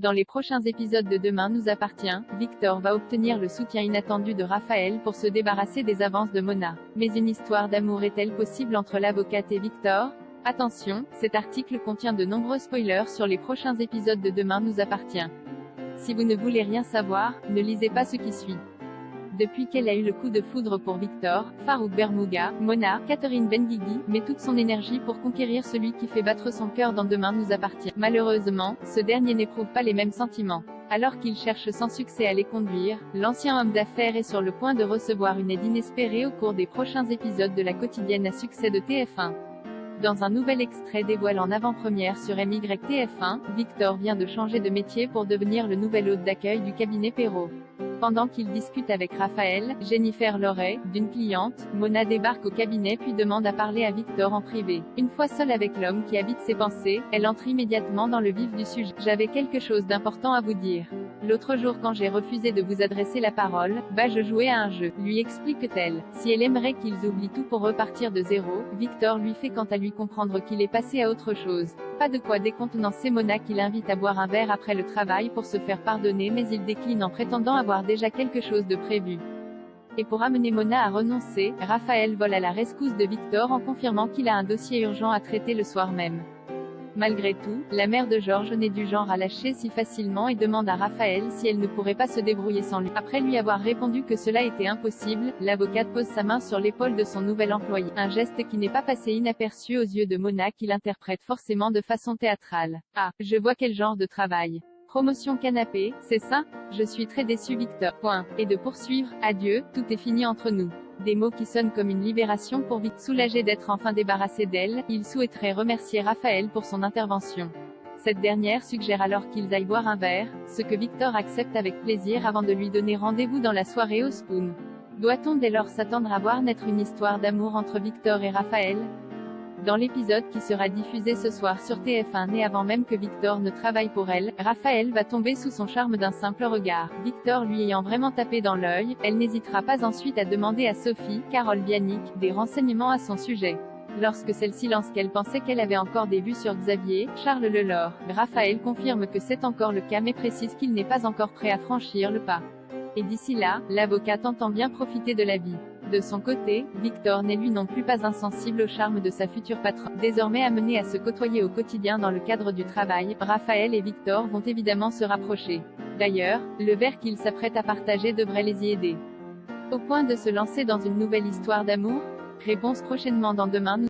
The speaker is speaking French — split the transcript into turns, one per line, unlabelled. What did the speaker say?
Dans les prochains épisodes de Demain nous appartient, Victor va obtenir le soutien inattendu de Raphaël pour se débarrasser des avances de Mona. Mais une histoire d'amour est-elle possible entre l'avocate et Victor? Attention, cet article contient de nombreux spoilers sur les prochains épisodes de Demain nous appartient. Si vous ne voulez rien savoir, ne lisez pas ce qui suit. Depuis qu'elle a eu le coup de foudre pour Victor, Farouk Bermouga, Mona, Catherine Benguigui, met toute son énergie pour conquérir celui qui fait battre son cœur dans Demain nous appartient. Malheureusement, ce dernier n'éprouve pas les mêmes sentiments. Alors qu'il cherche sans succès à les conduire, l'ancien homme d'affaires est sur le point de recevoir une aide inespérée au cours des prochains épisodes de la quotidienne à succès de TF1. Dans un nouvel extrait dévoile en avant-première sur MYTF1, Victor vient de changer de métier pour devenir le nouvel hôte d'accueil du cabinet Perrault. Pendant qu'il discute avec Raphaël, Jennifer Loret, d'une cliente, Mona débarque au cabinet puis demande à parler à Victor en privé. Une fois seule avec l'homme qui habite ses pensées, elle entre immédiatement dans le vif du sujet. J'avais quelque chose d'important à vous dire. L'autre jour quand j'ai refusé de vous adresser la parole, je jouais à un jeu, lui explique-t-elle. Si elle aimerait qu'ils oublient tout pour repartir de zéro, Victor lui fait quant à lui comprendre qu'il est passé à autre chose. Pas de quoi décontenancer Mona qui l'invite à boire un verre après le travail pour se faire pardonner mais il décline en prétendant avoir déjà quelque chose de prévu. Et pour amener Mona à renoncer, Raphaël vole à la rescousse de Victor en confirmant qu'il a un dossier urgent à traiter le soir même. Malgré tout, la mère de Georges n'est du genre à lâcher si facilement et demande à Raphaël si elle ne pourrait pas se débrouiller sans lui. Après lui avoir répondu que cela était impossible, l'avocate pose sa main sur l'épaule de son nouvel employé. Un geste qui n'est pas passé inaperçu aux yeux de Mona qui l'interprète forcément de façon théâtrale. Ah, je vois quel genre de travail. Promotion canapé, c'est ça? Je suis très déçu Victor. Point. Et de poursuivre, adieu, tout est fini entre nous. Des mots qui sonnent comme une libération pour Victor. Soulagé d'être enfin débarrassé d'elle, il souhaiterait remercier Raphaël pour son intervention. Cette dernière suggère alors qu'ils aillent boire un verre, ce que Victor accepte avec plaisir avant de lui donner rendez-vous dans la soirée au Spoon. Doit-on dès lors s'attendre à voir naître une histoire d'amour entre Victor et Raphaël? Dans l'épisode qui sera diffusé ce soir sur TF1 et avant même que Victor ne travaille pour elle, Raphaël va tomber sous son charme d'un simple regard. Victor lui ayant vraiment tapé dans l'œil, elle n'hésitera pas ensuite à demander à Sophie, Carole Bianic, des renseignements à son sujet. Lorsque celle-ci lance qu'elle pensait qu'elle avait encore des vues sur Xavier, Charles Lelore, Raphaël confirme que c'est encore le cas mais précise qu'il n'est pas encore prêt à franchir le pas. Et d'ici là, l'avocate entend bien profiter de la vie. De son côté, Victor n'est lui non plus pas insensible au charme de sa future patronne. Désormais amenés à se côtoyer au quotidien dans le cadre du travail, Raphaël et Victor vont évidemment se rapprocher. D'ailleurs, le verre qu'ils s'apprêtent à partager devrait les y aider. Au point de se lancer dans une nouvelle histoire d'amour? Réponse prochainement dans Demain.